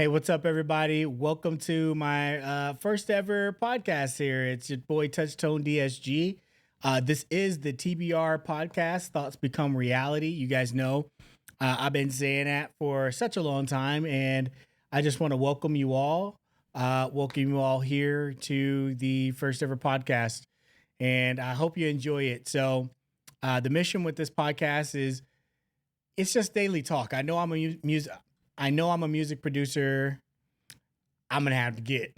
Hey, what's up, everybody? Welcome to my first ever podcast here. It's your boy TouchTone DSG. This is the TBR Podcast, Thoughts Become Reality. You guys know I've been saying that for such a long time, and I just want to welcome you all. Welcome you all here to the first ever podcast, and I hope you enjoy it. So, the mission with this podcast is it's just daily talk. I know I'm a music producer. I'm gonna have to get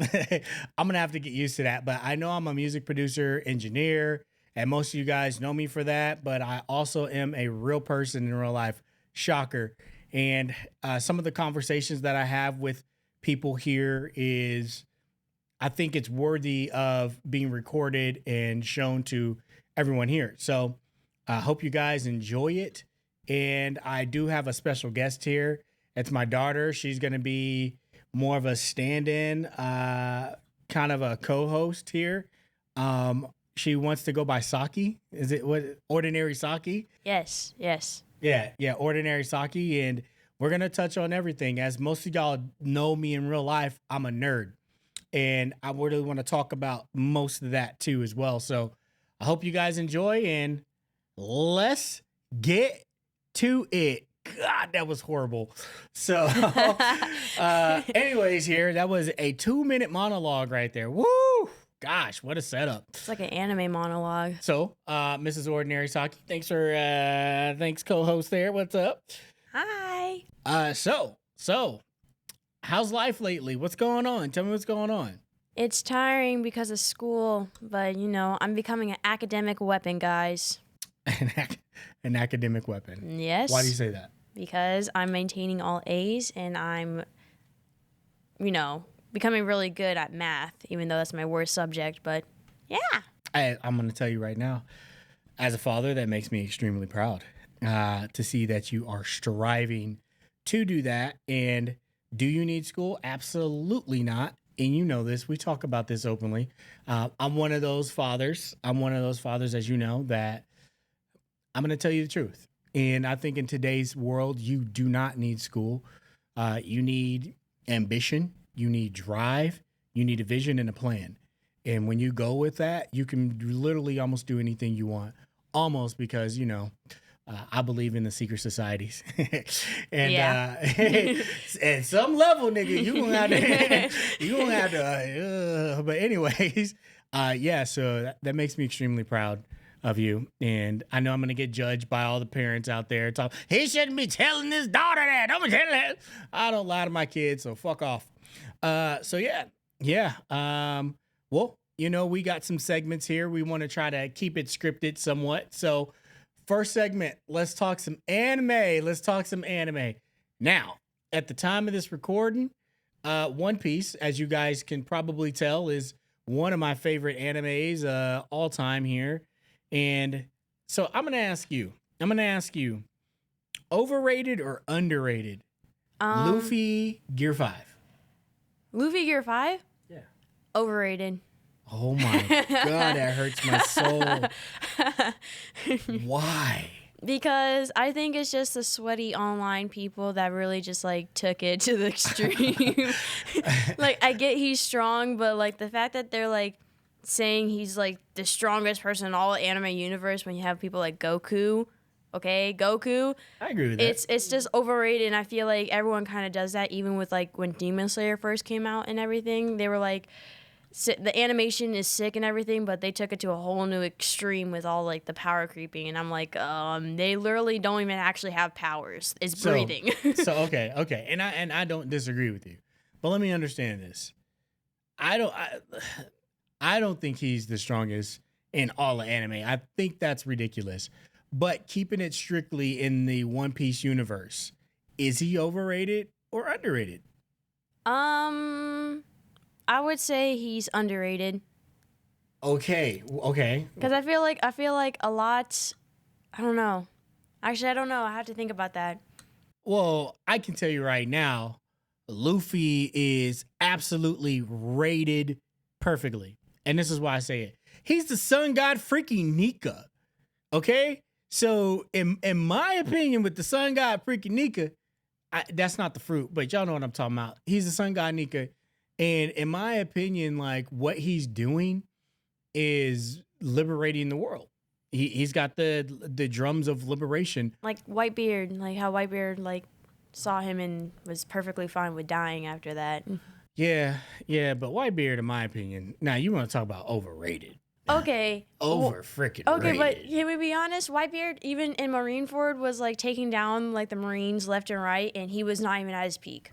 used to that. But I know I'm a music producer, engineer, and most of you guys know me for that. But I also am a real person in real life. Shocker. And some of the conversations that I have with people here is, I think it's worthy of being recorded and shown to everyone here. So I hope you guys enjoy it. And I do have a special guest here. It's my daughter. She's going to be more of a stand-in, kind of a co-host here. She wants to go by Saki. Is it what? Ordinary Saki? Yes. Yeah, Ordinary Saki. And we're going to touch on everything. As most of y'all know me in real life, I'm a nerd. And I really want to talk about most of that too as well. So I hope you guys enjoy, and let's get to it. God, that was horrible. So, anyways, here, that was a 2-minute monologue right there. Woo! Gosh, what a setup. It's like an anime monologue. So, Mrs. Ordinary Saki, thanks co-host there. What's up? Hi. So, how's life lately? What's going on? Tell me what's going on. It's tiring because of school, but I'm becoming an academic weapon, guys. An academic weapon. Yes. Why do you say that? Because I'm maintaining all A's and I'm, becoming really good at math, even though that's my worst subject. But yeah. I'm going to tell you right now, as a father, that makes me extremely proud to see that you are striving to do that. And do you need school? Absolutely not. And you know this. We talk about this openly. I'm one of those fathers. As you know, that I'm going to tell you the truth. And I think in today's world, you do not need school. You need ambition. You need drive. You need a vision and a plan. And when you go with that, you can literally almost do anything you want. Almost because, I believe in the secret societies. And at some level, nigga, you're going to have to, but anyways, so that makes me extremely proud of you. And I know I'm going to get judged by all the parents out there. He shouldn't be telling his daughter that. Don't be telling that. I don't lie to my kids, so fuck off. Well, we got some segments here. We want to try to keep it scripted somewhat. So first segment, let's talk some anime. Now, at the time of this recording, One Piece, as you guys can probably tell, is one of my favorite animes all time here. And so I'm going to ask you, overrated or underrated? Luffy Gear 5. Luffy Gear 5? Yeah. Overrated. Oh my God, that hurts my soul. Why? Because I think it's just the sweaty online people that really just took it to the extreme. I get he's strong, but the fact that they're saying he's the strongest person in all anime universe when you have people like Goku. Okay, Goku. I agree with that. It's just overrated, and I feel like everyone kind of does that, even with when Demon Slayer first came out and everything. They were the animation is sick and everything, but they took it to a whole new extreme with all the power creeping, and I'm they literally don't even actually have powers. It's breathing. Okay, and I don't disagree with you, but let me understand this. I don't think he's the strongest in all of anime. I think that's ridiculous. But keeping it strictly in the One Piece universe, is he overrated or underrated? I would say he's underrated. Okay. Because I feel like a lot. I don't know. Actually, I don't know. I have to think about that. Well, I can tell you right now, Luffy is absolutely rated perfectly. And this is why I say it. He's the sun god freaking Nika. Okay? So in my opinion, with the sun god freaking Nika, that's not the fruit, but y'all know what I'm talking about. He's the sun god Nika, and in my opinion, like what he's doing is liberating the world. He's got the drums of liberation. Like Whitebeard, like how Whitebeard like saw him and was perfectly fine with dying after that. Yeah, but Whitebeard, in my opinion, now you want to talk about overrated. Okay. Over freaking Okay, rated. but can we be honest? Whitebeard, even in Marineford, was like taking down like the Marines left and right, and he was not even at his peak.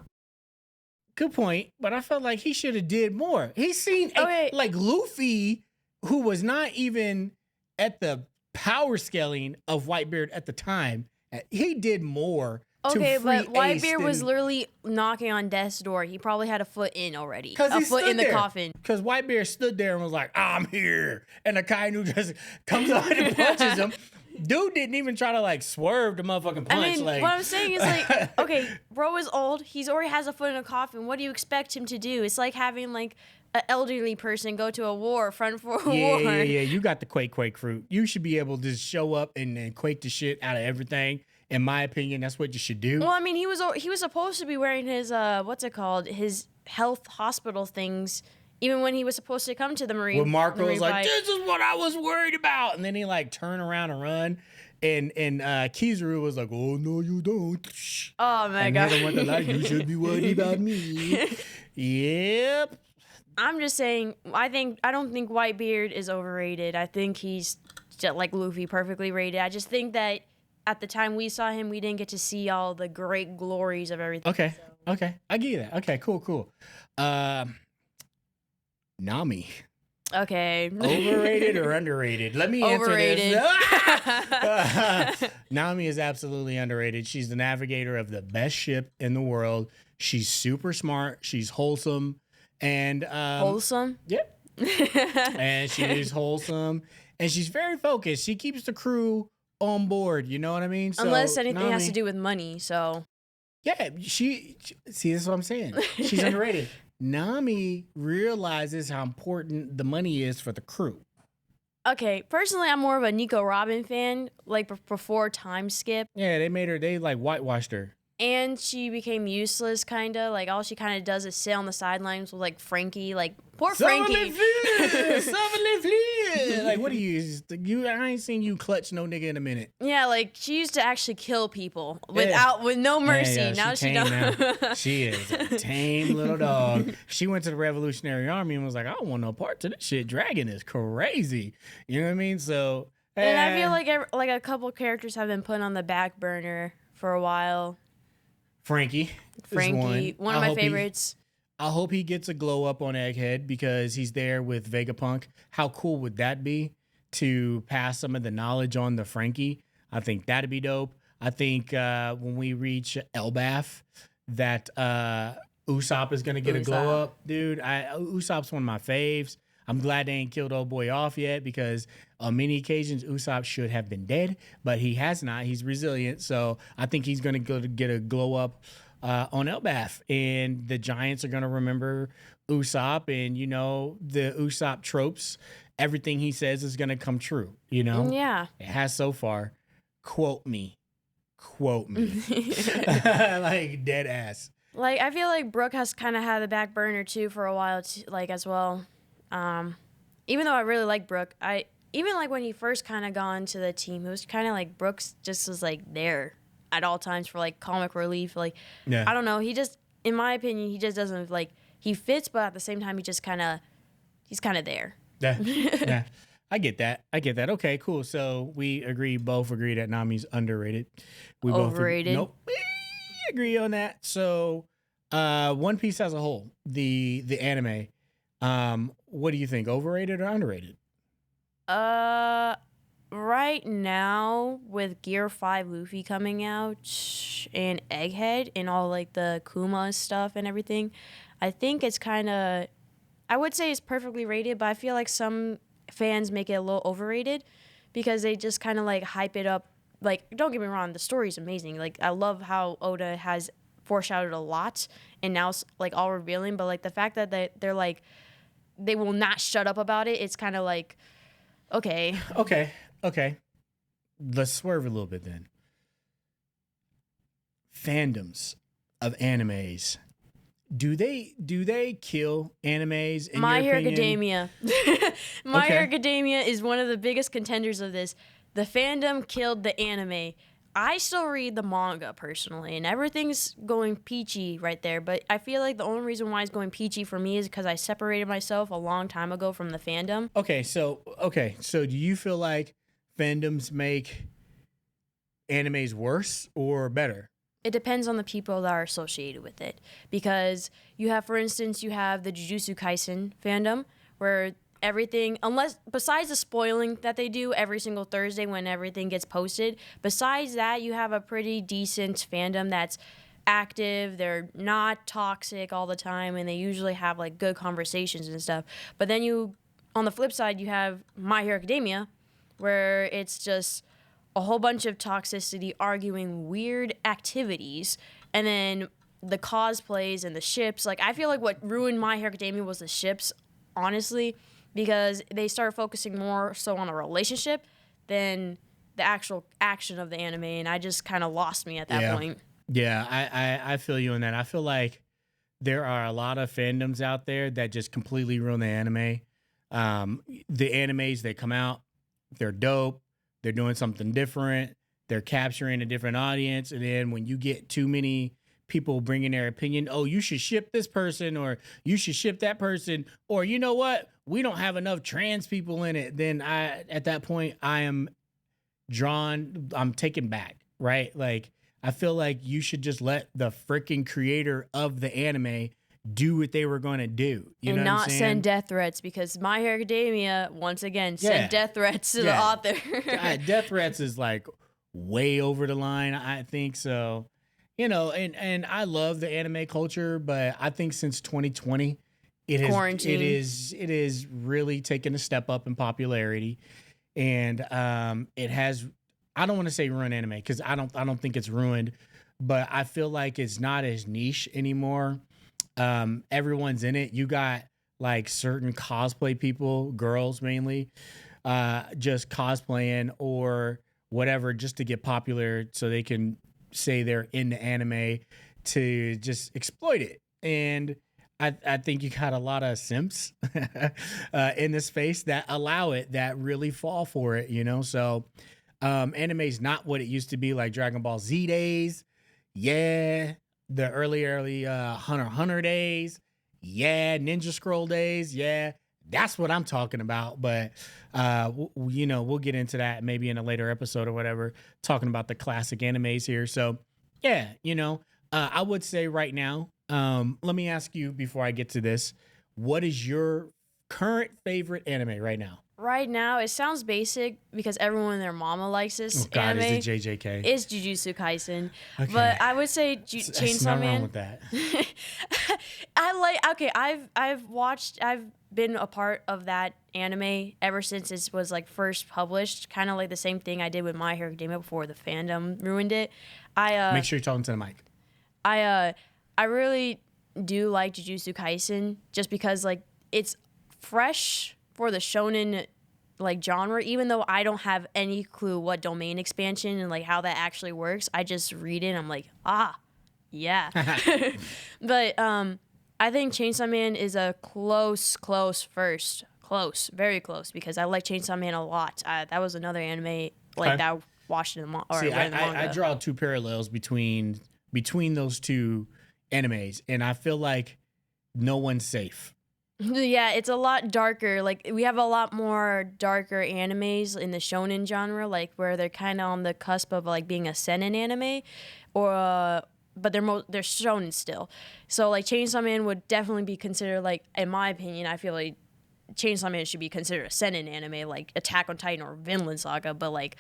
Good point, but I felt like he should have did more. He's seen like Luffy, who was not even at the power scaling of Whitebeard at the time. He did more. Okay, but Whitebeard was literally knocking on death's door. He probably had a foot in already. A foot in the coffin. Because Whitebeard stood there and was like, I'm here. And the Kainu just comes on and punches him. Dude didn't even try to like swerve the motherfucking punch. I mean, like, what I'm saying is like, okay, bro is old. He's already has a foot in a coffin. What do you expect him to do? It's like having like an elderly person go to a war, front for a war. Yeah. You got the quake fruit. You should be able to just show up and quake the shit out of everything. In my opinion, that's what you should do. Well, I mean, he was supposed to be wearing his what's it called? His health hospital things. Even when he was supposed to come to the Marine. When Marco was like, fight. this is what I was worried about. And then he like turned around and run. And Kizaru was like, oh, no, you don't. Oh, my God. Like, you should be worried about me. Yep. I'm just saying, I don't think Whitebeard is overrated. I think he's just like Luffy, perfectly rated. I just think that at the time we saw him, we didn't get to see all the great glories of everything. Okay. I get you that. Okay, cool. Nami. Okay. Overrated or underrated? Let me answer Overrated. this. Nami is absolutely underrated. She's the navigator of the best ship in the world. She's super smart. She's wholesome. And Wholesome? Yep. And she is wholesome. And she's very focused. She keeps the crew on board. You know what I mean? So, unless anything Nami, has to do with money, so. Yeah, she see, that's what I'm saying. She's underrated. Nami realizes how important the money is for the crew. Okay, personally, I'm more of a Nico Robin fan, like before time skip. Yeah, they like whitewashed her. And she became useless, kind of. Like, all she kind of does is sit on the sidelines with, like, Frankie. Like, poor Frankie. Like, what do you? I ain't seen you clutch no nigga in a minute. Yeah, like, she used to actually kill people with no mercy. Yeah, now she don't. She is a tame little dog. She went to the Revolutionary Army and was like, I don't want no part to this shit. Dragon is crazy. You know what I mean? So. And I feel like a couple characters have been put on the back burner for a while. Frankie, one of my favorites. I hope he gets a glow up on Egghead because he's there with Vegapunk. How cool would that be to pass some of the knowledge on to Frankie? I think that'd be dope. I think when we reach Elbaf, that Usopp is gonna get a glow up, dude. Usopp's one of my faves. I'm glad they ain't killed old boy off yet because on many occasions Usopp should have been dead, but he has not. He's resilient, so I think he's going to go to get a glow up on Elbaf, and the Giants are going to remember Usopp, and you know the Usopp tropes. Everything he says is going to come true. You know, yeah, it has so far. Quote me, like dead ass. Like I feel like Brooke has kind of had the back burner too for a while, like as well. Even though I really like Brooke, even like when he first kind of got into the team, it was kind of like Brooks just was like there at all times for like comic relief. Like, yeah. I don't know. He just, in my opinion, he just doesn't like, he fits, but at the same time, he's kind of there. Yeah. I get that. Okay, cool. So we both agree that Nami's underrated. We overrated. Nope. We agree on that. So, One Piece as a whole, the anime, what do you think? Overrated or underrated? Right now with Gear 5 Luffy coming out and Egghead and all like the Kuma stuff and everything, I think it's kind of, I would say it's perfectly rated, but I feel like some fans make it a little overrated because they just kind of like hype it up. Like, don't get me wrong, the story's amazing. Like, I love how Oda has foreshadowed a lot and now it's like all revealing, but like the fact that they're like, they will not shut up about it, it's kind of like, okay. Let's swerve a little bit then. Fandoms of animes. Do they kill animes in My your Hero opinion? Academia. My Hero Academia is one of the biggest contenders of this. The fandom killed the anime. I still read the manga personally, and everything's going peachy right there. But I feel like the only reason why it's going peachy for me is because I separated myself a long time ago from the fandom. Okay, so do you feel like fandoms make animes worse or better? It depends on the people that are associated with it. Because you have, for instance, you have the Jujutsu Kaisen fandom, where everything, besides the spoiling that they do every single Thursday when everything gets posted, besides that, you have a pretty decent fandom that's active. They're not toxic all the time, and they usually have like good conversations and stuff. But then on the flip side, you have My Hero Academia, where it's just a whole bunch of toxicity, arguing weird activities, and then the cosplays and the ships. Like, I feel like what ruined My Hero Academia was the ships, honestly, because they started focusing more so on a relationship than the actual action of the anime, and I just kind of lost me at that point. Yeah, I feel you on that. I feel like there are a lot of fandoms out there that just completely ruin the anime. The animes, they come out, they're dope, they're doing something different, they're capturing a different audience, and then when you get too many people bringing their opinion, oh, you should ship this person, or you should ship that person, or you know what, we don't have enough trans people in it, then at that point I'm taken back, right? Like, I feel like you should just let the freaking creator of the anime do what they were going to do. You know what I'm not saying? send death threats, because My Hero Academia, once again, send death threats to the author. Death threats is like way over the line, I think. So, and I love the anime culture, but I think since 2020, it is really taken a step up in popularity. And it has, I don't want to say ruined anime, because I don't think it's ruined, but I feel like it's not as niche anymore. Everyone's in it. You got like certain cosplay people, girls mainly, just cosplaying or whatever, just to get popular so they can say they're into anime to just exploit it. And I think you got a lot of simps in the space that allow it, that really fall for it, So anime's not what it used to be, like Dragon Ball Z days. Yeah. The early Hunter x Hunter days. Yeah. Ninja Scroll days. Yeah. That's what I'm talking about. But, we'll get into that maybe in a later episode or whatever, talking about the classic animes here. So, yeah, I would say right now, let me ask you before I get to this, what is your current favorite anime right now? Right now, it sounds basic because everyone and their mama likes this anime. Is it JJK? It's Jujutsu Kaisen. Okay. But I would say Chainsaw Man. Wrong with that. I've been a part of that anime ever since it was like first published, kind of like the same thing I did with My Hero Academia before the fandom ruined it. Make sure you're talking to the mic. I really do like Jujutsu Kaisen just because like it's fresh for the shonen like genre, even though I don't have any clue what domain expansion and like how that actually works. I just read it and I'm like, yeah. But I think Chainsaw Man is a close first. Close, very close, because I like Chainsaw Man a lot. That was another anime that I watched in the manga. I draw two parallels between those two animes, and I feel like no one's safe. Yeah, it's a lot darker. Like, we have a lot more darker animes in the shonen genre, like where they're kind of on the cusp of like being a seinen anime, or but they're shonen still. So like Chainsaw Man would definitely be considered, like, in my opinion, I feel like Chainsaw Man should be considered a seinen anime, like Attack on Titan or Vinland Saga, but like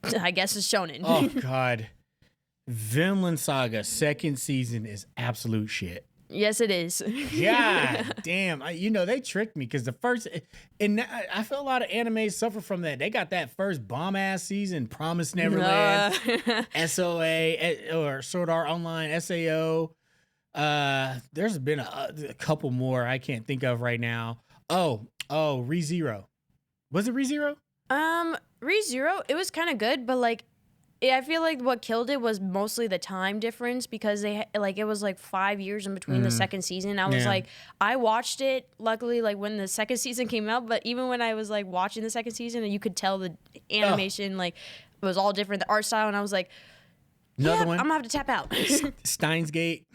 I guess it's shonen. Oh God, Vinland Saga second season is absolute shit. Yes, it is. God damn. They tricked me because the first, and I feel a lot of animes suffer from that. They got that first bomb ass season, Promised Neverland, SOA, or Sword Art Online, SAO. There's been a couple more I can't think of right now. Oh, ReZero. Was it ReZero? ReZero, it was kind of good, but like I feel like what killed it was mostly the time difference because it was like 5 years in between the second season. I was like, I watched it luckily like when the second season came out, but even when I was like watching the second season, you could tell the animation like it was all different, the art style, and I was like, Another one. I'm gonna have to tap out. Steins Gate.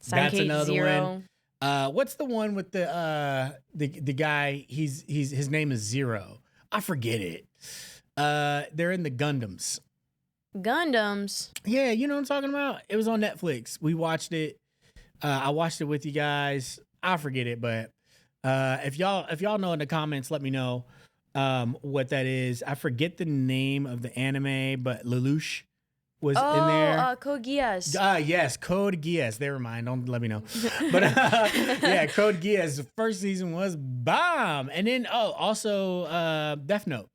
That's another Zero. one. What's the one with the guy? His name is Zero. I forget it. They're in the Gundams. Gundams. Yeah, you know what I'm talking about. It was on Netflix. We watched it. I watched it with you guys. I forget it, but if y'all know in the comments, let me know what that is. I forget the name of the anime, but Lelouch was in there. Code Geass. Yes, Code Geass. Never mind. Don't let me know. But yeah, Code Geass. The first season was bomb, and then also Death Note.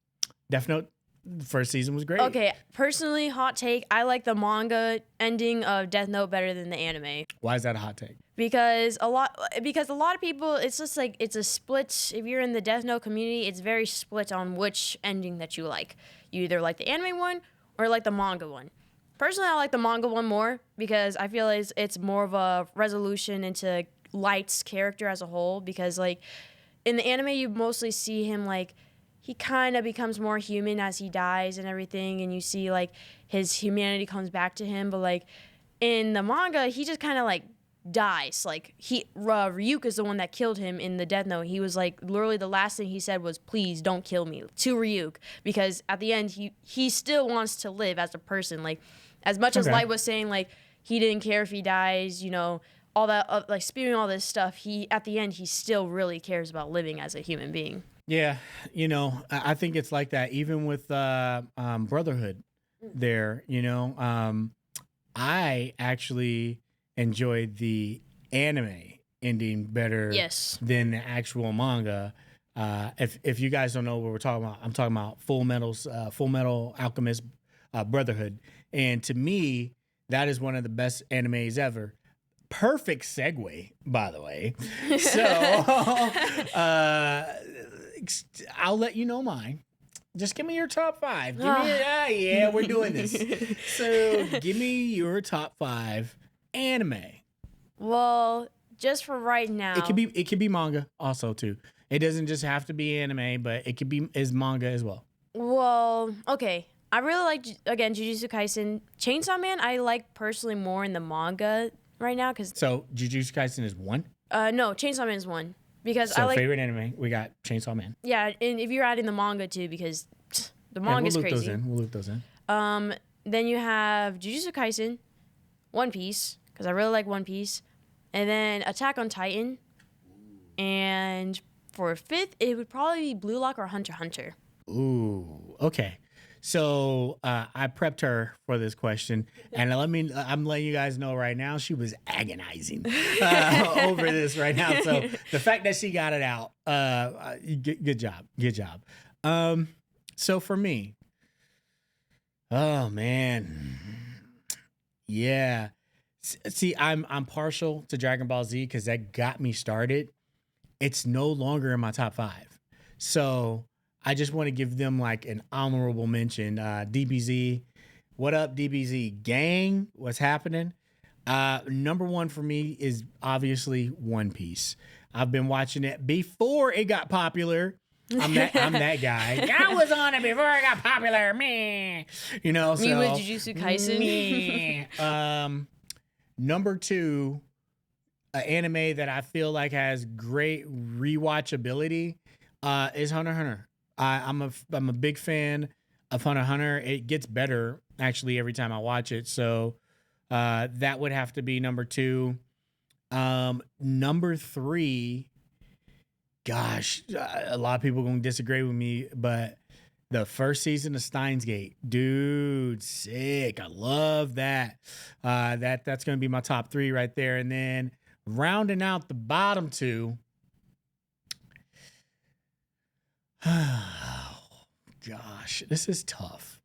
Death Note. The first season was great. Okay, personally, hot take. I like the manga ending of Death Note better than the anime. Why is that a hot take? Because a lot of people, it's just like it's a split. If you're in the Death Note community, it's very split on which ending that you like. You either like the anime one or like the manga one. Personally, I like the manga one more because I feel like it's more of a resolution into Light's character as a whole. Because like in the anime, you mostly see him like he kind of becomes more human as he dies and everything, and you see like his humanity comes back to him. But like in the manga, he just kind of like dies. Like Ryuk is the one that killed him in the Death Note. He was like literally the last thing he said was, "Please don't kill me," to Ryuk, because at the end he still wants to live as a person. Like as much as Light was saying like he didn't care if he dies, you know, all that like spewing all this stuff. He at the end he still really cares about living as a human being. Yeah, you know, I think it's like that even with Brotherhood there, you know. I actually enjoyed the anime ending better than the actual manga. If you guys don't know what we're talking about, I'm talking about Full Metal Alchemist Brotherhood. And to me, that is one of the best animes ever. Perfect segue, by the way. So I'll let you know mine. Just give me your top 5. Give me, yeah, we're doing this. So give me your top 5 anime. Well, just for right now, it could be manga also too. It doesn't just have to be anime, but it could be manga as well. Well, okay. I really like again Jujutsu Kaisen. Chainsaw Man, I like personally more in the manga right now because. So Jujutsu Kaisen is 1. No, Chainsaw Man is 1. Because I like favorite anime, we got Chainsaw Man. Yeah, and if you're adding the manga too, because the manga is crazy. We'll loop those in. Then you have Jujutsu Kaisen, One Piece, because I really like One Piece, and then Attack on Titan, and for a 5th, it would probably be Blue Lock or Hunter x Hunter. Ooh, okay. So I prepped her for this question, and I'm letting you guys know right now she was agonizing over this right now. So the fact that she got it out, good job. So for me, oh man, yeah. See, I'm partial to Dragon Ball Z because that got me started. It's no longer in my top 5, so. I just want to give them like an honorable mention. DBZ, what up, DBZ gang? What's happening? Number 1 for me is obviously One Piece. I've been watching it before it got popular. I'm that guy. I was on it before it got popular. Me, you know. Me with Jujutsu Kaisen. Number 2, an anime that I feel like has great rewatchability is Hunter x Hunter. I'm a big fan of Hunter x Hunter. It gets better actually every time I watch it. So that would have to be number 2. Number 3, gosh, a lot of people are gonna disagree with me, but the first season of Steins Gate, dude, sick. I love that. That's gonna be my top 3 right there. And then rounding out the bottom 2. Oh, gosh, this is tough.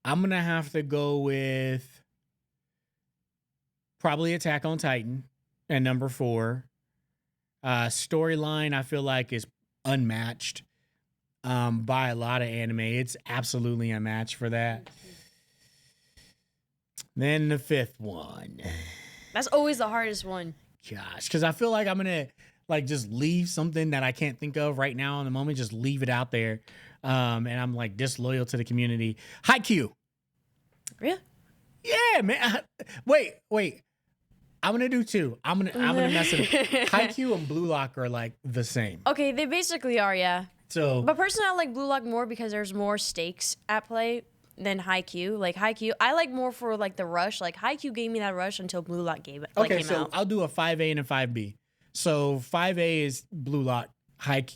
I'm going to have to go with probably Attack on Titan at number 4. Storyline, I feel like, is unmatched by a lot of anime. It's absolutely unmatched for that. Then the fifth one. That's always the hardest one. Gosh, because I feel like I'm gonna like just leave something that I can't think of right now in the moment, just leave it out there. And I'm like disloyal to the community. Haikyuu. Really? Yeah, man. Wait. I'm gonna do two. I'm gonna mess it up. Haikyuu and Blue Lock are like the same. Okay, they basically are, yeah. So, But personally, I like Blue Lock more because there's more stakes at play than Haikyuu. Like Haikyuu, I like more for like the rush. Like Haikyuu gave me that rush until Blue Lock came out. I'll do a 5A and a 5B. So 5A is Blue Lock, and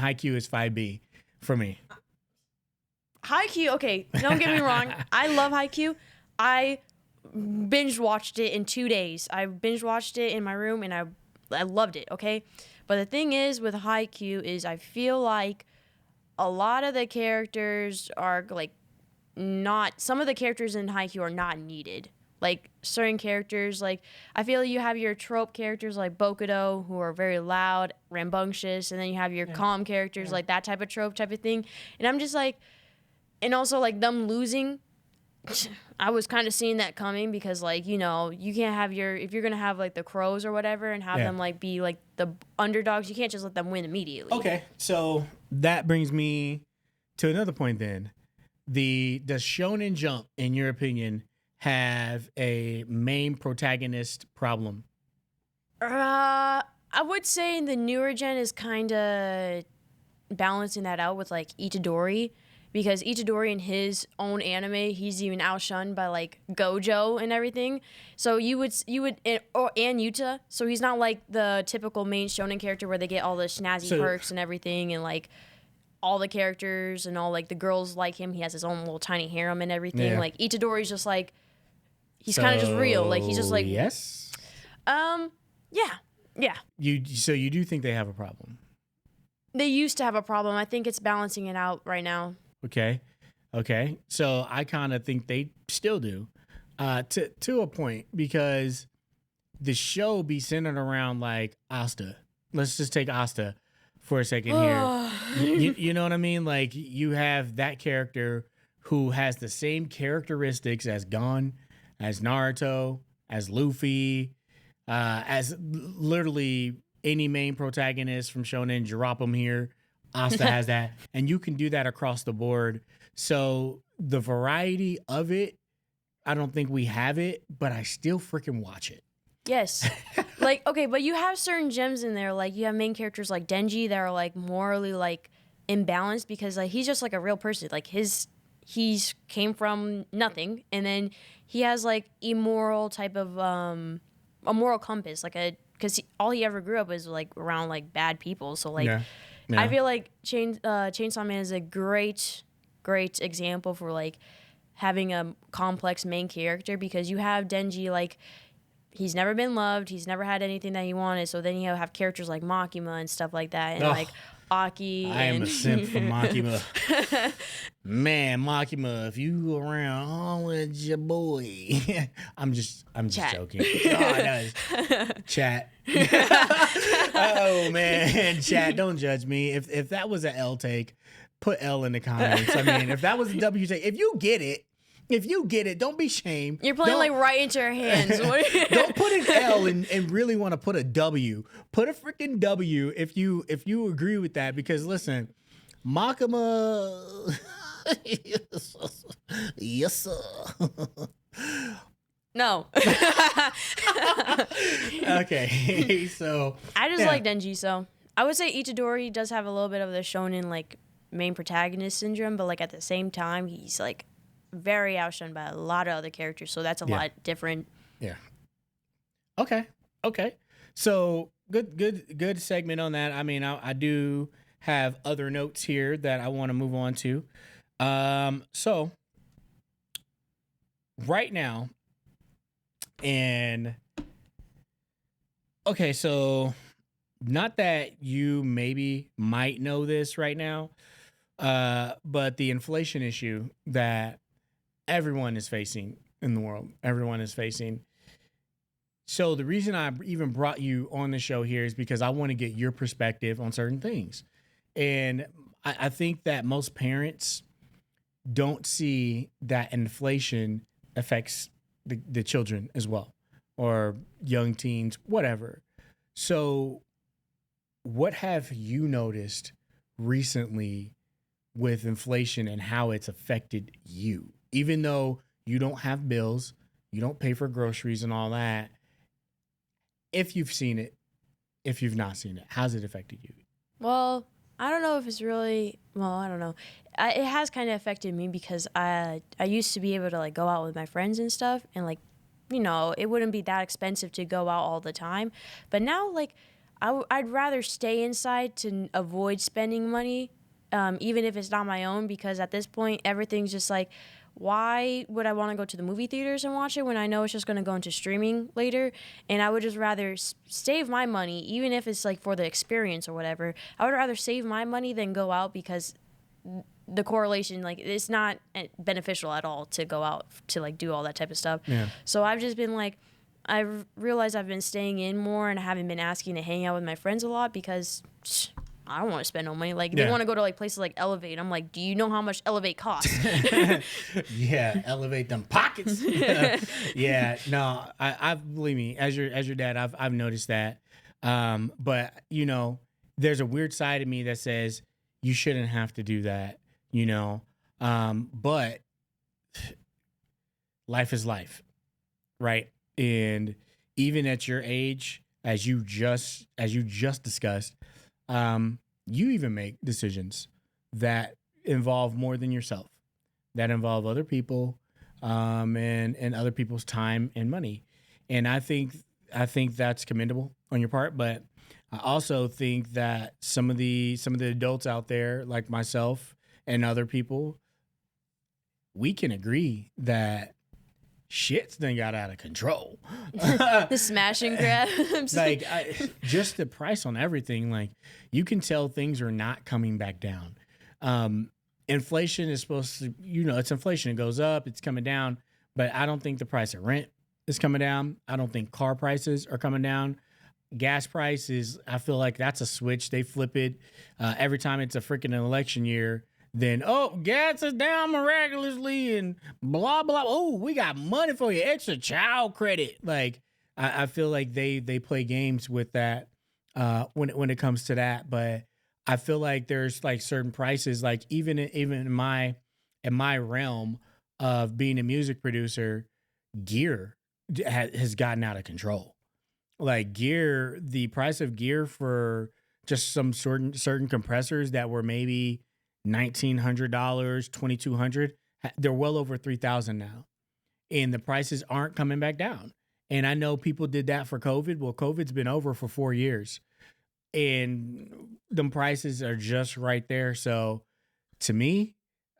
Haikyuu is 5B for me. Haikyuu, okay, don't get me wrong. I love Haikyuu. I binge watched it in 2 days. I binge watched it in my room and I loved it, okay? But the thing is with Haikyuu is I feel like a lot of the characters are like some of the characters in Haikyuu are not needed. Like certain characters, like I feel you have your trope characters like Bokudo who are very loud, rambunctious, and then you have your calm characters like that type of trope type of thing. And I'm just like, and also like them losing, I was kind of seeing that coming because like, you know, you can't have if you're going to have like the crows or whatever and have them like be like the underdogs, you can't just let them win immediately. Okay, so that brings me to another point then. Does Shonen Jump, in your opinion, have a main protagonist problem? I would say the newer gen is kind of balancing that out with like Itadori, because Itadori in his own anime, he's even outshunned by like Gojo and everything. So you would and Yuta. So he's not like the typical main shonen character where they get all the snazzy perks and everything, and like all the characters and all like the girls like him. He has his own little tiny harem and everything. Yeah. Like Itadori's just like he's kind of just real. Like he's just like yes. Yeah. You do think they have a problem? They used to have a problem. I think it's balancing it out right now. Okay. So I kind of think they still do, to a point, because the show be centered around like Asta. Let's just take Asta for a second here. You know what I mean? Like you have that character who has the same characteristics as Gon, as Naruto, as Luffy, as literally any main protagonist from Shonen. Drop them here. Asta has that, and you can do that across the board. So the variety of it, I don't think we have it, but I still freaking watch it. Yes. Like, okay, but you have certain gems in there. Like, you have main characters like Denji that are, like, morally, like, imbalanced because, like, he's just, like, a real person. Like, he's came from nothing, and then he has, like, immoral type of, a moral compass. Like, because all he ever grew up was, like, around, like, bad people. So, like, yeah. I feel like Chainsaw Man is a great example for, like, having a complex main character, because you have Denji, like, he's never been loved. He's never had anything that he wanted. So then you have characters like Makima and stuff like that. And like Aki. I am a simp for Makima. Man, Makima, if you around, oh, it's your boy. I'm just joking. Oh, chat. Oh, man. Chat, don't judge me. If that was an L take, put L in the comments. I mean, if that was a W take, if you get it, don't be shamed. You're playing like right into your hands. Don't put an L and really want to put a W. Put a freaking W if you agree with that. Because listen, Makima, yes sir. No. Okay, so I just like Denji. So I would say Itadori does have a little bit of the shonen like main protagonist syndrome, but like at the same time, he's like very outshined by a lot of other characters, so that's a lot different. Yeah. Okay. So good segment on that. I mean, I do have other notes here that I want to move on to. So right now, and okay, so not that you might know this right now, but the inflation issue that everyone is facing in the world. Everyone is facing. So the reason I even brought you on the show here is because I want to get your perspective on certain things. And I think that most parents don't see that inflation affects the children as well, or young teens, whatever. So, what have you noticed recently with inflation and how it's affected you? Even though you don't have bills, you don't pay for groceries and all that. If you've seen it, if you've not seen it, how's it affected you? Well, I don't know if it's really, well, I don't know. It has kind of affected me because I used to be able to like go out with my friends and stuff, and like, it wouldn't be that expensive to go out all the time. But now, like, I'd rather stay inside to avoid spending money, even if it's not my own, because at this point, everything's just like, why would I want to go to the movie theaters and watch it when I know it's just going to go into streaming later? And I would just rather save my money, even if it's like for the experience or whatever. I would rather save my money than go out, because the correlation, like, it's not beneficial at all to go out to like do all that type of stuff. Yeah. So I've just been like, I've realized I've been staying in more and I haven't been asking to hang out with my friends a lot because I don't want to spend no money. Like, they want to go to like places like Elevate. I'm like, do you know how much Elevate costs? Yeah, elevate them pockets. Yeah, no, I believe me, as your dad, I've noticed that. But there's a weird side of me that says you shouldn't have to do that. But life is life, right? And even at your age, as you just discussed, you even make decisions that involve more than yourself, that involve other people, and other people's time and money. And I think that's commendable on your part, but I also think that some of the adults out there, like myself and other people, we can agree that shit's done got out of control. The smash and grabs. Like, just the price on everything. Like, you can tell things are not coming back down. Inflation is supposed to, it's inflation. It goes up, it's coming down. But I don't think the price of rent is coming down. I don't think car prices are coming down. Gas prices, I feel like that's a switch. They flip it every time it's a freaking election year. Then, gas is down miraculously and blah, blah. Oh, we got money for you, extra child credit. Like, I feel like they play games with that when it comes to that. But I feel like there's like certain prices, like even in my realm of being a music producer, gear has gotten out of control. Like, gear, the price of gear for just some certain compressors that were maybe $1,900, $2,200. They're well over $3,000 now, and the prices aren't coming back down. And I know people did that for COVID. Well, COVID's been over for 4 years, and the prices are just right there. So, to me,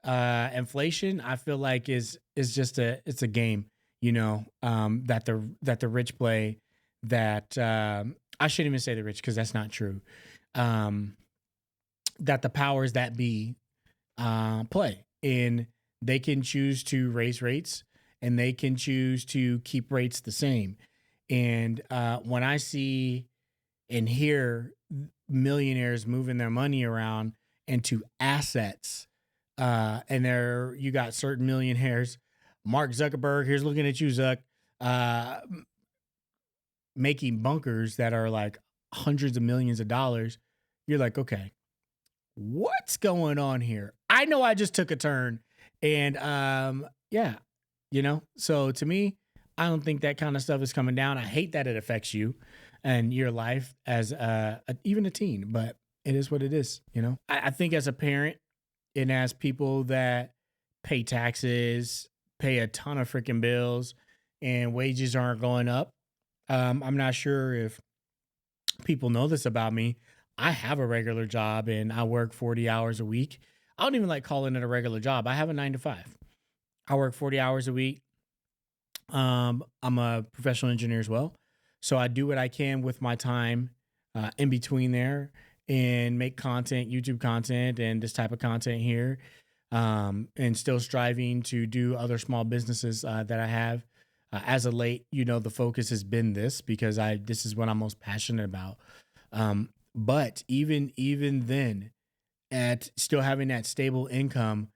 inflation, I feel like is just it's a game, that the rich play. That I shouldn't even say the rich, because that's not true. That the powers that be play, and they can choose to raise rates, and they can choose to keep rates the same. And when I see and hear millionaires moving their money around into assets, and you got certain millionaires, Mark Zuckerberg, here's looking at you, Zuck, making bunkers that are like hundreds of millions of dollars. You're like, okay, what's going on here? I know I just took a turn, and yeah, so to me, I don't think that kind of stuff is coming down. I hate that it affects you and your life as even a teen, but it is what it is. I think as a parent and as people that pay taxes, pay a ton of freaking bills, and wages aren't going up. I'm not sure if people know this about me. I have a regular job and I work 40 hours a week. I don't even like calling it a regular job. I have a 9 to 5. I work 40 hours a week. I'm a professional engineer as well. So I do what I can with my time in between there and make content, YouTube content, and this type of content here. And still striving to do other small businesses that I have. As of late, the focus has been this, because this is what I'm most passionate about. But even then, at still having that stable income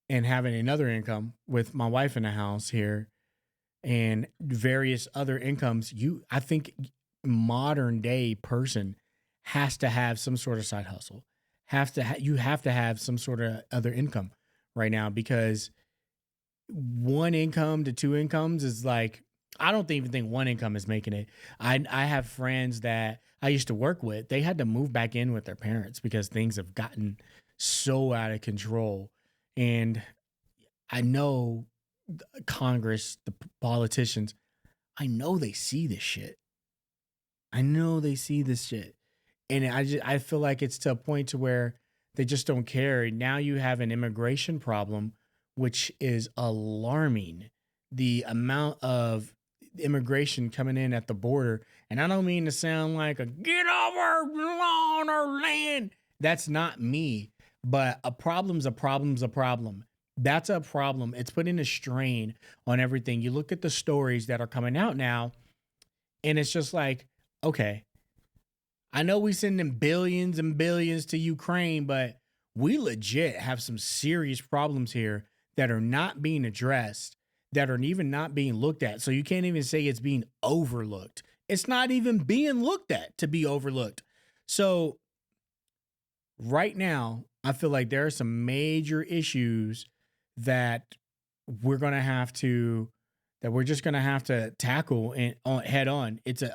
and having another income with my wife in the house here, and various other incomes, I think modern day person has to have some sort of side hustle. You have to have some sort of other income right now, because one income to two incomes is like, I don't even think one income is making it. I have friends that I used to work with. They had to move back in with their parents because things have gotten so out of control. And I know Congress, the politicians, I know they see this shit. I know they see this shit. And I feel like it's to a point to where they just don't care. Now you have an immigration problem, which is alarming. The amount of immigration coming in at the border, and I don't mean to sound like a get over on our land. That's not me, but a problem's a problem's a problem. That's a problem. It's putting a strain on everything. You look at the stories that are coming out now, and it's just like, okay, I know we sending billions and billions to Ukraine, but we legit have some serious problems here that are not being addressed, that are even not being looked at. So you can't even say it's being overlooked. It's not even being looked at to be overlooked. So right now, I feel like there are some major issues that we're gonna have to that we're just gonna have to tackle and head on. It's an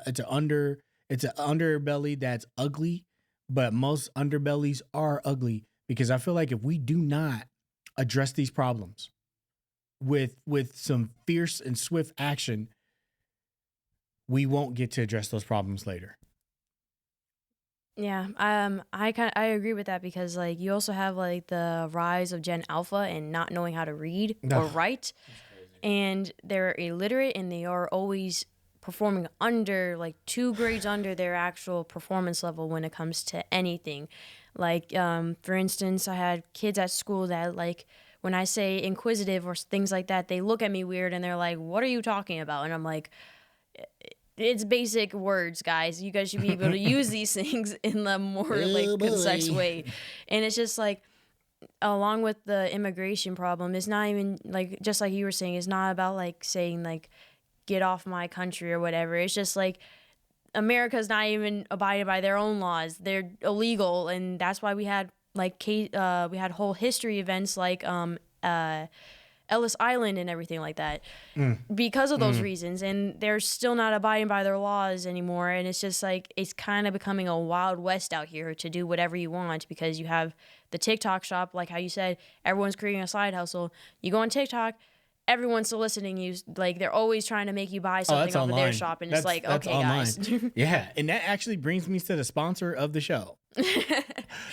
underbelly that's ugly, but most underbellies are ugly, because I feel like if we do not address these problems with some fierce and swift action, we won't get to address those problems later. Yeah, I agree with that, because like you also have like the rise of Gen Alpha and not knowing how to read or Ugh, write, and they're illiterate and they are always performing under like 2 grades under their actual performance level when it comes to anything. Like for instance, I had kids at school that like when I say inquisitive or things like that, they look at me weird and they're like, "What are you talking about?" And I'm like, it's basic words, guys. You guys should be able to use these things in the more like oh concise boy. way. And it's just like, along with the immigration problem, it's not even like, just like you were saying, it's not about like saying like get off my country or whatever. It's just like America's not even abided by their own laws. They're illegal, and that's why we had like we had whole history events like Ellis Island and everything like that, Mm, because of those mm. reasons. And they're still not abiding by their laws anymore, and it's just like it's kind of becoming a wild west out here to do whatever you want, because you have the TikTok shop, like how you said, everyone's creating a side hustle. You go on TikTok, everyone's soliciting you, like they're always trying to make you buy Oh, something that's off of their online. shop, and it's like, That's okay online. guys. Yeah, and that actually brings me to the sponsor of the show.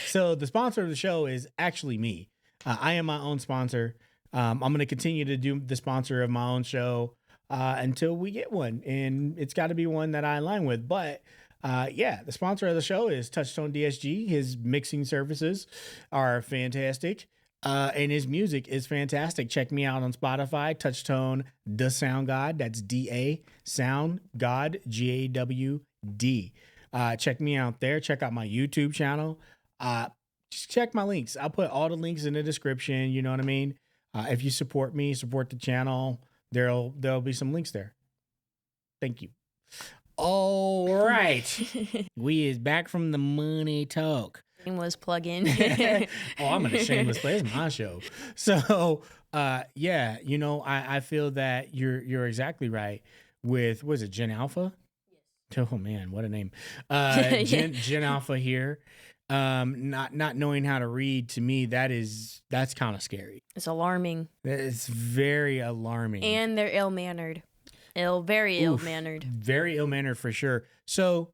So the sponsor of the show is actually me. I am my own sponsor. I'm going to continue to do the sponsor of my own show until we get one, and it's got to be one that I align with. But yeah, the sponsor of the show is TouchTone DSG. His mixing services are fantastic. And his music is fantastic. Check me out on Spotify, TouchTone the Sound God. That's DA Sound God, GAWD. Check me out there. Check out my YouTube channel. Just check my links. I'll put all the links in the description. You know what I mean? If you support me, support the channel, there'll be some links there. Thank you. All right. We is back from the money talk. Shameless plug in. Oh, I'm in a shameless play. It's my show. So yeah, I feel that you're exactly right with, was it Gen Alpha? Oh man, what a name. Gen Alpha here. Not knowing how to read, to me, that's kind of scary. It's alarming. It's very alarming. And they're ill-mannered. Very ill-mannered. Very ill-mannered for sure. So,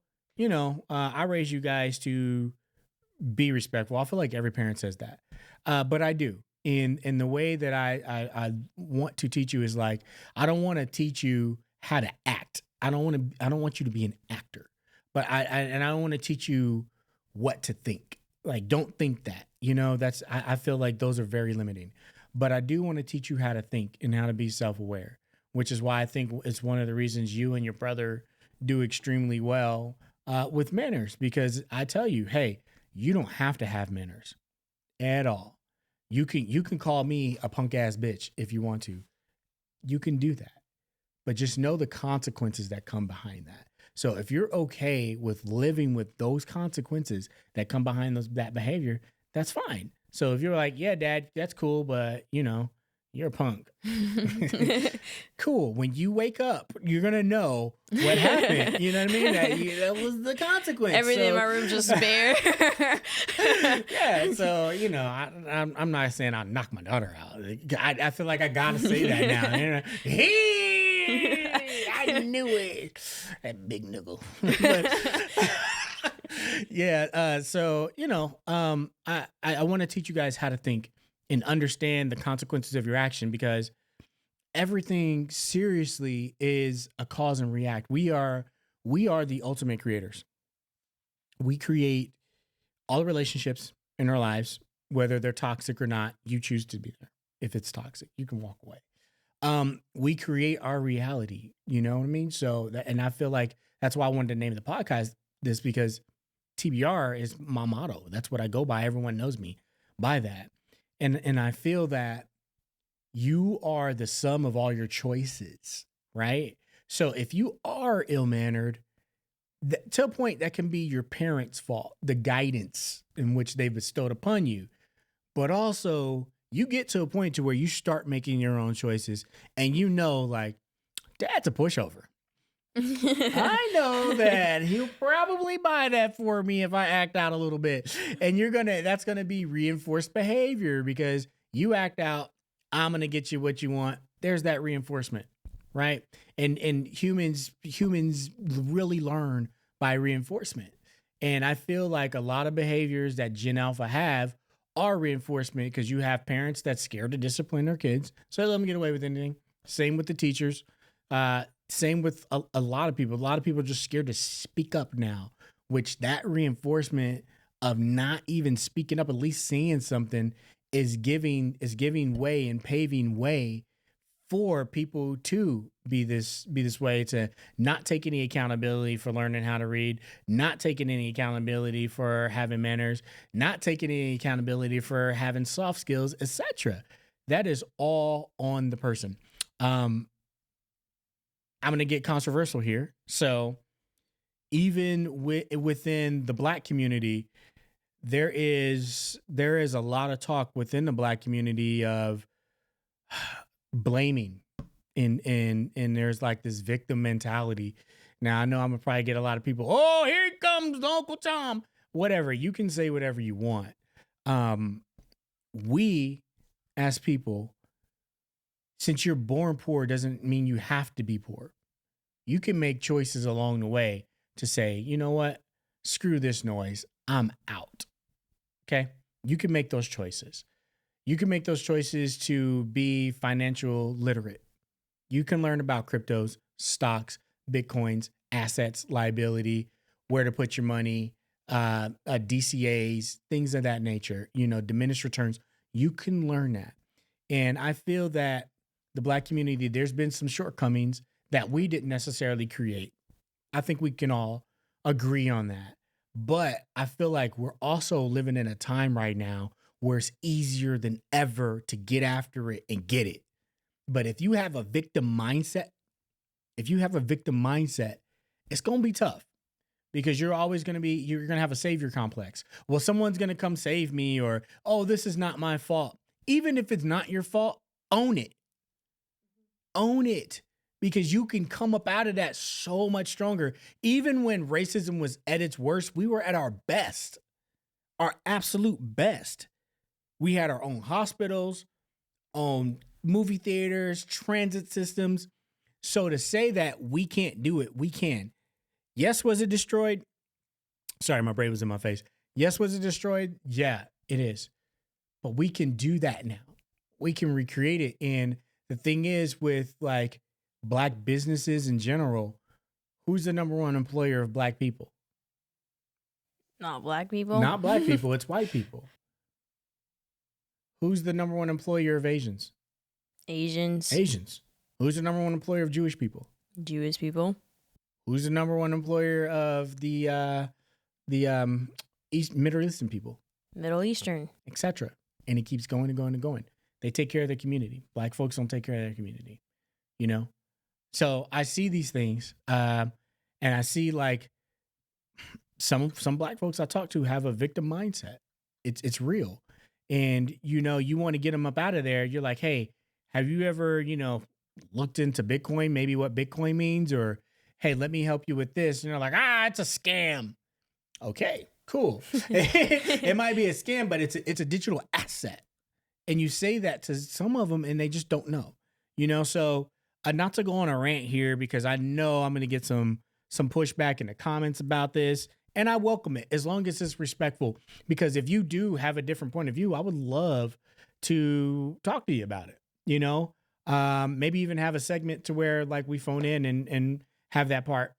I raise you guys to be respectful. I feel like every parent says that. But I do. In the way that I want to teach you is like, I don't want to teach you how to act. I don't want you to be an actor. But I don't want to teach you what to think. Like, don't think that. I feel like those are very limiting. But I do want to teach you how to think and how to be self-aware, which is why I think it's one of the reasons you and your brother do extremely well with manners. Because I tell you, hey, you don't have to have manners at all. You can call me a punk ass bitch if you want to. You can do that. but just know the consequences that come behind that. So if you're okay with living with those consequences that come behind that behavior, that's fine. So if you're like, yeah, dad, that's cool, but you're a punk. Cool. When you wake up, you're going to know what happened. You know what I mean? That was the consequence. Everything in my room just bare. Yeah. So, I'm not saying I'll knock my daughter out. I feel like I got to say that now. I knew it. That big niggle. Yeah. So, I want to teach you guys how to think and understand the consequences of your action, because everything seriously is a cause and react. We are the ultimate creators. We create all the relationships in our lives, whether they're toxic or not. You choose to be there. If it's toxic, you can walk away. We create our reality. You know what I mean? So and I feel like that's why I wanted to name the podcast this, because TBR is my motto. That's what I go by. Everyone knows me by that. And I feel that you are the sum of all your choices, right? So if you are ill-mannered, to a point, that can be your parents' fault, the guidance in which they bestowed upon you. But also, you get to a point to where you start making your own choices, and like, dad's a pushover. I know that he'll probably buy that for me if I act out a little bit. And that's going to be reinforced behavior, because you act out, I'm going to get you what you want. There's that reinforcement, right? And humans really learn by reinforcement. And I feel like a lot of behaviors that Gen Alpha have are reinforcement, because you have parents that's scared to discipline their kids, so they let them get away with anything. Same with the teachers. Same with a lot of people. A lot of people are just scared to speak up now, which that reinforcement of not even speaking up, at least saying something, is giving way and paving way for people to be this way, to not take any accountability for learning how to read, not taking any accountability for having manners, not taking any accountability for having soft skills, etc. That is all on the person. I'm going to get controversial here. So even within the Black community, there is a lot of talk within the Black community of blaming, and there's like this victim mentality. Now, I know I'm going to probably get a lot of people, oh, here he comes, Uncle Tom. Whatever. You can say whatever you want. We, as people, since you're born poor doesn't mean you have to be poor. You can make choices along the way to say, you know what? Screw this noise. I'm out. Okay? You can make those choices. You can make those choices to be financial literate. You can learn about cryptos, stocks, Bitcoins, assets, liability, where to put your money, DCAs, things of that nature, diminished returns. You can learn that. And I feel that the Black community, there's been some shortcomings that we didn't necessarily create. I think we can all agree on that. But I feel like we're also living in a time right now where it's easier than ever to get after it and get it. But if you have a victim mindset, it's going to be tough, because you're always going to have a savior complex. Well, someone's going to come save me, or, oh, this is not my fault. Even if it's not your fault, own it. Own it, because you can come up out of that so much stronger. Even when racism was at its worst, we were at our best, our absolute best. We had our own hospitals, own movie theaters, transit systems. So to say that we can't do it, we can. Yes, was it destroyed? Sorry, my brain was in my face. Yes, was it destroyed? Yeah, it is. But we can do that now. We can recreate it. And the thing is, with like Black businesses in general, who's the number one employer of Black people? Not Black people. Not Black people. It's white people. Who's the number one employer of Asians? Asians. Who's the number one employer of Jewish people? Jewish people. Who's the number one employer of the Middle Eastern people? Middle Eastern. Etc. And it keeps going and going and going. They take care of their community. Black folks don't take care of their community. So I see these things, and I see like some black folks I talk to have a victim mindset. It's real, and you want to get them up out of there. You're like, hey, have you ever looked into Bitcoin? Maybe what Bitcoin means, or hey, let me help you with this. And they're like, it's a scam. Okay, cool. It might be a scam, but it's a digital asset. And you say that to some of them and they just don't know, So not to go on a rant here because I know I'm going to get some pushback in the comments about this. And I welcome it as long as it's respectful, because if you do have a different point of view, I would love to talk to you about it, maybe even have a segment to where like we phone in and have that part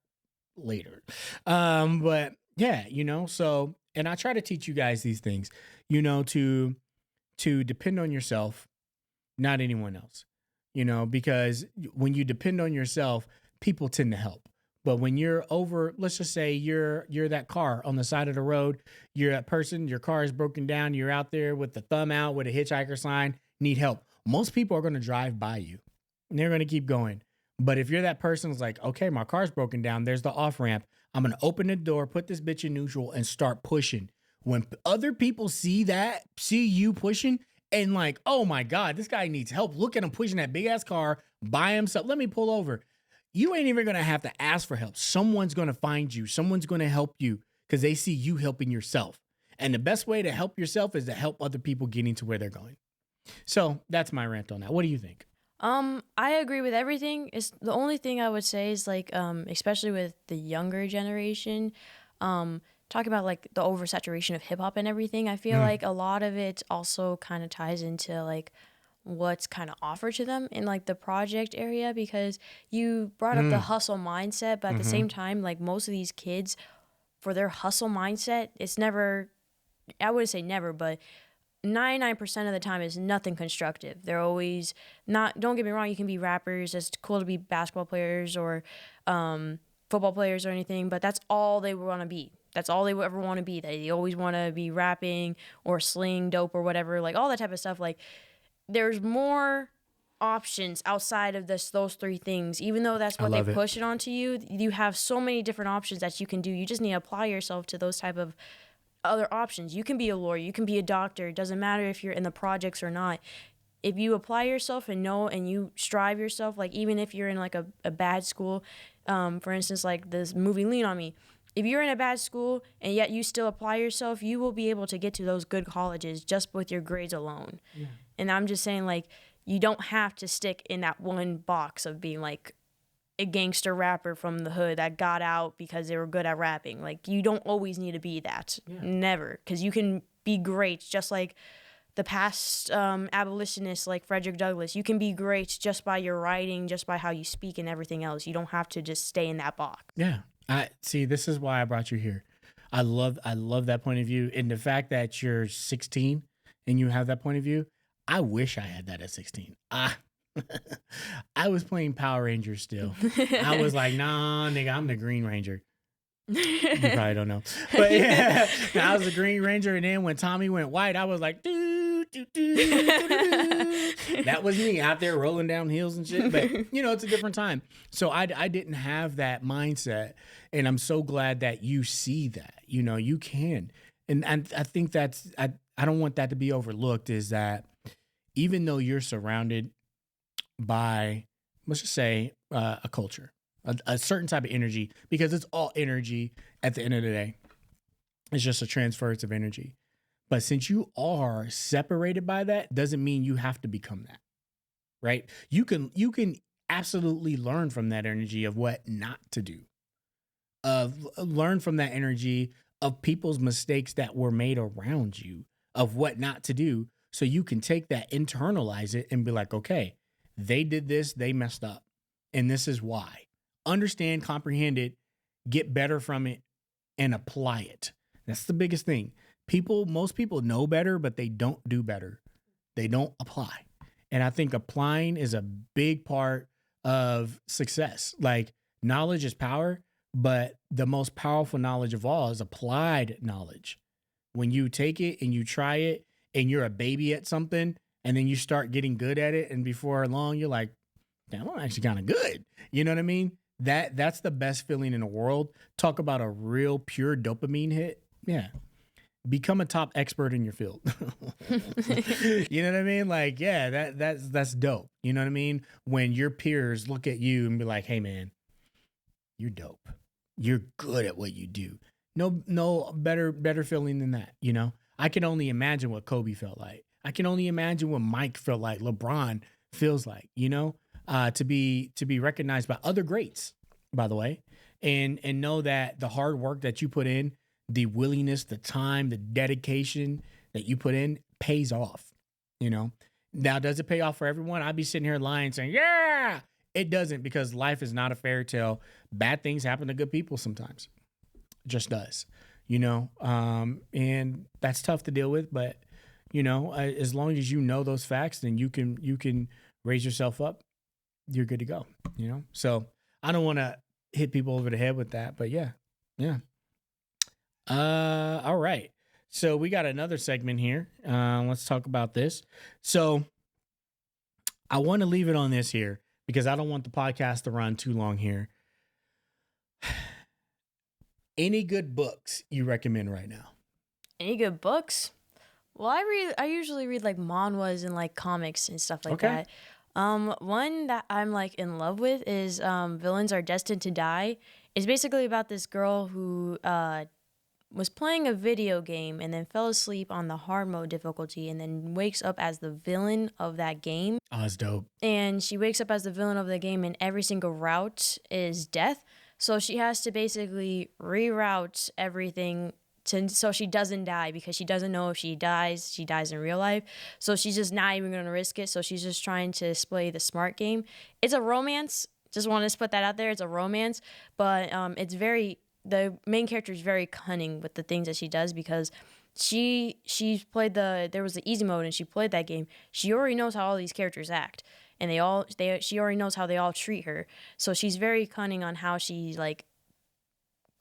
later. But yeah, so, and I try to teach you guys these things, to depend on yourself, not anyone else, because when you depend on yourself, people tend to help. But when you're over, let's just say you're that car on the side of the road, you're that person, your car is broken down, you're out there with the thumb out with a hitchhiker sign, need help. Most people are going to drive by you and they're going to keep going. But if you're that person who's like, okay, my car's broken down, there's the off ramp. I'm going to open the door, put this bitch in neutral and start pushing. When other people see you pushing and like, oh my God, this guy needs help. Look at him pushing that big ass car by himself. Let me pull over. You ain't even going to have to ask for help. Someone's going to find you. Someone's going to help you because they see you helping yourself. And the best way to help yourself is to help other people getting to where they're going. So that's my rant on that. What do you think? I agree with everything. It's the only thing I would say is like, especially with the younger generation, talking about like the oversaturation of hip hop and everything. I feel like a lot of it also kind of ties into like what's kind of offered to them in like the project area, because you brought up the hustle mindset, but at the same time, like most of these kids, for their hustle mindset, it's never, I wouldn't say never, but 99% of the time is nothing constructive. They're always not, don't get me wrong, you can be rappers, it's cool to be basketball players or football players or anything, but that's all they want to be. That's all they will ever want to be. They always want to be rapping or sling dope or whatever, like all that type of stuff. Like there's more options outside of those three things. Even though that's what they push it onto you, you have so many different options that you can do. You just need to apply yourself to those type of other options. You can be a lawyer, you can be a doctor. It doesn't matter if you're in the projects or not. If you apply yourself and know and you strive yourself, like even if you're in like a bad school, for instance, like this movie Lean on Me, if you're in a bad school and yet you still apply yourself, you will be able to get to those good colleges just with your grades alone. Yeah. And I'm just saying, like, you don't have to stick in that one box of being like a gangster rapper from the hood that got out because they were good at rapping. Like, you don't always need to be that. Yeah. Never. Because you can be great, just like the past abolitionists like Frederick Douglass. You can be great just by your writing, just by how you speak and everything else. You don't have to just stay in that box. Yeah. I see, this is why I brought you here. I love that point of view. And the fact that you're 16 and you have that point of view, I wish I had that at 16. I was playing Power Rangers still. I was like, nah, nigga, I'm the Green Ranger. You probably don't know. But yeah, I was the Green Ranger. And then when Tommy went white, I was like, doo, doo, doo, doo, doo. That was me out there rolling down hills and shit. But, it's a different time. So I didn't have that mindset. And I'm so glad that you see that. You can. And I think that's, I don't want that to be overlooked, is that even though you're surrounded by, let's just say, a culture, a certain type of energy, because it's all energy at the end of the day. It's just a transference of energy. But since you are separated by that, doesn't mean you have to become that, right? You can absolutely learn from that energy of what not to do, learn from that energy of people's mistakes that were made around you, of what not to do. So you can take that, internalize it, and be like, okay, they did this, they messed up, and this is why. Understand, comprehend it, get better from it, and apply it. That's the biggest thing. Most people know better, but they don't do better. They don't apply. And I think applying is a big part of success. Like, knowledge is power, but the most powerful knowledge of all is applied knowledge. When you take it and you try it and you're a baby at something, and then you start getting good at it, and before long, you're like, damn, I'm actually kind of good. You know what I mean? That's the best feeling in the world. Talk about a real pure dopamine hit. Yeah. Become a top expert in your field. You know what I mean? Like, yeah, that's dope. You know what I mean? When your peers look at you and be like, hey man, you're dope. You're good at what you do. No better feeling than that, you know? I can only imagine what Kobe felt like. I can only imagine what Mike felt like, LeBron feels like, you know? To be recognized by other greats, by the way, and know that the hard work that you put in, the willingness, the time, the dedication that you put in pays off, you know? Now, does it pay off for everyone? I'd be sitting here lying saying, yeah, it doesn't, because life is not a fairy tale. Bad things happen to good people sometimes. It just does, you know? And that's tough to deal with, but you know, as long as you know those facts, then you can raise yourself up. You're good to go, you know? So I don't want to hit people over the head with that, but yeah. All right. So we got another segment here. Let's talk about this. So I want to leave it on this here because I don't want the podcast to run too long here. Any good books you recommend right now? Any good books? Well, I usually read like manhwas and like comics and stuff like that. One that I'm like in love with is Villains Are Destined to Die. It's basically about this girl who was playing a video game and then fell asleep on the hard mode difficulty and then wakes up as the villain of that game. Oh, that's dope. And she wakes up as the villain of the game and every single route is death. So she has to basically reroute everything so she doesn't die, because she doesn't know if she dies in real life. So she's just not even going to risk it. So she's just trying to play the smart game. It's a romance. Just wanted to put that out there. It's a romance, but the main character is very cunning with the things that she does, because she's played there was the easy mode and she played that game. She already knows how all these characters act, and she already knows how they all treat her. So she's very cunning on how she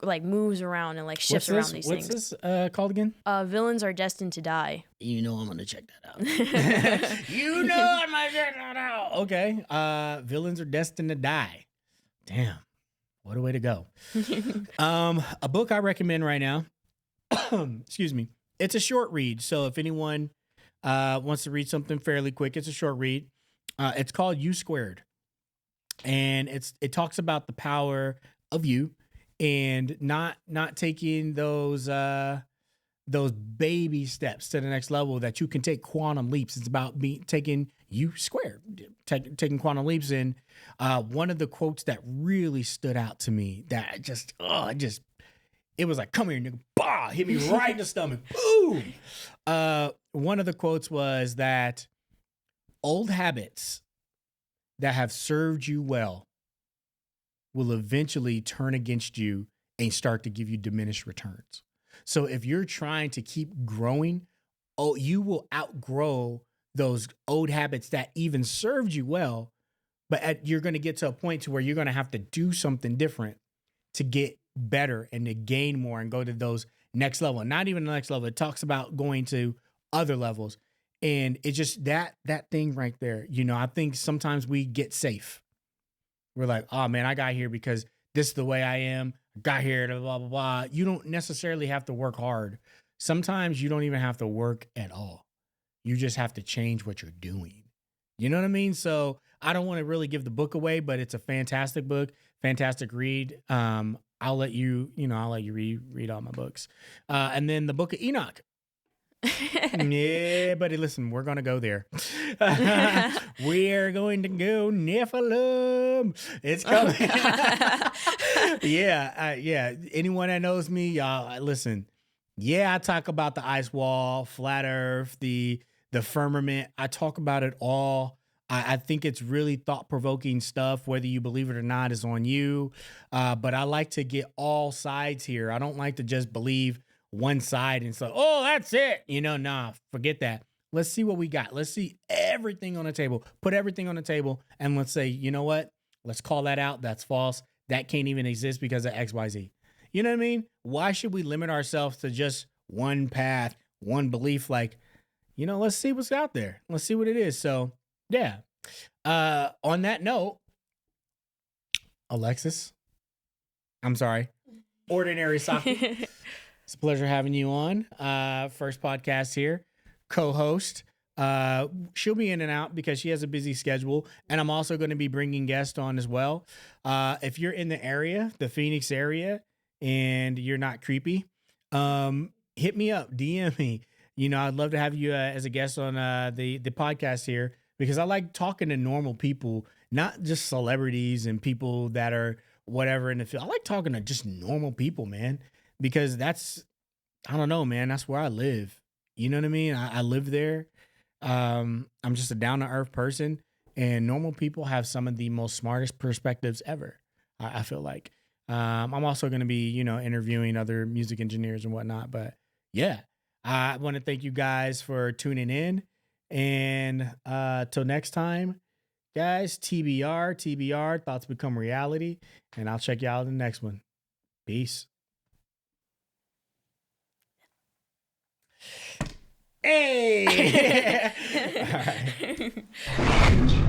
like moves around and like shifts around these things. What's this called again? Villains Are Destined to Die. You know I'm gonna check that out. You know I'm gonna check that out. Okay. Villains Are Destined to Die. Damn. What a way to go. A book I recommend right now. Excuse me. It's a short read. So if anyone wants to read something fairly quick, it's a short read. It's called U Squared. And it talks about the power of you and not taking those baby steps to the next level, that you can take quantum leaps. It's about taking U Squared, taking quantum leaps. And one of the quotes that really stood out to me, that it was like, come here, nigga, bah, hit me right in the stomach, boom. One of the quotes was that old habits that have served you well will eventually turn against you and start to give you diminished returns. So if you're trying to keep growing, you will outgrow those old habits that even served you well, but you're going to get to a point to where you're going to have to do something different to get better and to gain more and go to those next level. Not even the next level. It talks about going to other levels. And it's just that thing right there. You know, I think sometimes we get safe. We're like, oh man, I got here because this is the way I am. I got here to blah, blah, blah. You don't necessarily have to work hard. Sometimes you don't even have to work at all. You just have to change what you're doing. You know what I mean? So I don't want to really give the book away, but it's a fantastic book, fantastic read. I'll let you read all my books. And then the Book of Enoch. Yeah, buddy, listen, we're going to go there. We're going to go Nephilim. It's coming. Yeah. Anyone that knows me, y'all, listen. Yeah, I talk about the ice wall, flat earth, the firmament. I talk about it all. I think it's really thought-provoking stuff. Whether you believe it or not is on you. But I like to get all sides here. I don't like to just believe one side and say, oh, that's it. Nah, forget that. Let's see what we got. Let's see everything on the table. Put everything on the table and let's say, you know what? Let's call that out. That's false. That can't even exist because of X, Y, Z. You know what I mean? Why should we limit ourselves to just one path, one belief? Like, let's see what's out there. Let's see what it is. So, yeah, On that note, Alexis, I'm sorry, Ordinary Saki. It's a pleasure having you on. First podcast here, co-host. She'll be in and out because she has a busy schedule, and I'm also going to be bringing guests on as well. If you're in the area, the Phoenix area, and you're not creepy, hit me up, DM me. You know, I'd love to have you as a guest on the podcast here because I like talking to normal people, not just celebrities and people that are whatever in the field. I like talking to just normal people, man, because I don't know, man, that's where I live. You know what I mean? I live there. I'm just a down to earth person, and normal people have some of the most smartest perspectives ever. I feel like. I'm also going to be, you know, interviewing other music engineers and whatnot. But yeah, I want to thank you guys for tuning in. And till next time, guys, TBR, thoughts become reality. And I'll check you out in the next one. Peace. Hey! All right.